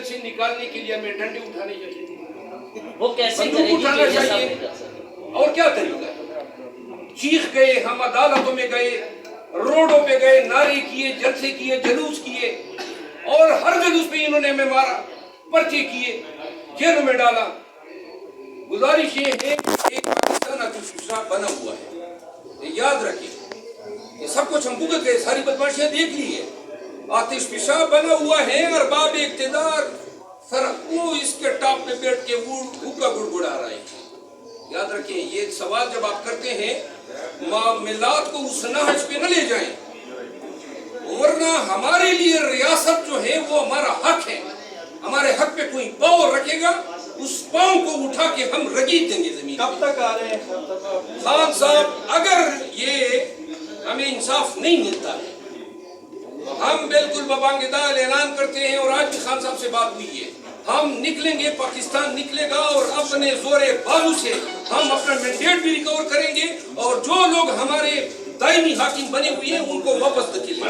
سے نکالنے کے لیے ہمیں ڈنڈے اٹھانے چاہیے، وہ کیسے بندوق اٹھانا چاہیے، اور کیا طریقہ ہے؟ چیخ گئے، ہم عدالتوں میں گئے، روڈوں پہ گئے، نعرے کیے، جلسے کیے، جلوس کیے، اور ہر جلوس پہ انہوں نے ہمیں مارا، پرچے کیے، جیلوں میں ڈالا۔ گزارش یہ ہے کہ ایک پاکستان آتش فشاں بنا ہوا ہے، یہ یاد رکھیں، یہ سب کچھ ہم بھگت گئے، ساری بدماشیاں دیکھ لی ہے، آتش فشاں بنا ہوا ہے، ارباب اقتدار وہ اس کے ٹاپ میں بیٹھ کے ہوکا گڑگڑا رہا ہے۔ یاد رکھیں، یہ سوال جب آپ کرتے ہیں معاملات کو اس نہج پہ نہ لے جائیں، ورنہ ہمارے لیے ریاست جو ہے وہ ہمارا حق ہے، ہمارے حق پہ کوئی پاؤں رکھے گا اس پاؤں کو اٹھا کے ہم رگید دیں گے زمین۔ کب تک آ رہے ہیں خان صاحب، اگر یہ ہمیں انصاف نہیں ملتا ہے تو ہم بالکل ببانگ دال اعلان کرتے ہیں، اور آج بھی خان صاحب سے بات ہوئی ہے، ہم نکلیں گے، پاکستان نکلے گا، اور اپنے زور بازو سے ہم اپنا مینڈیٹ بھی ریکور کریں گے، اور جو لوگ ہمارے دائمی حاکم بنے ہوئے ہیں ان کو واپس دھکیلیں گے۔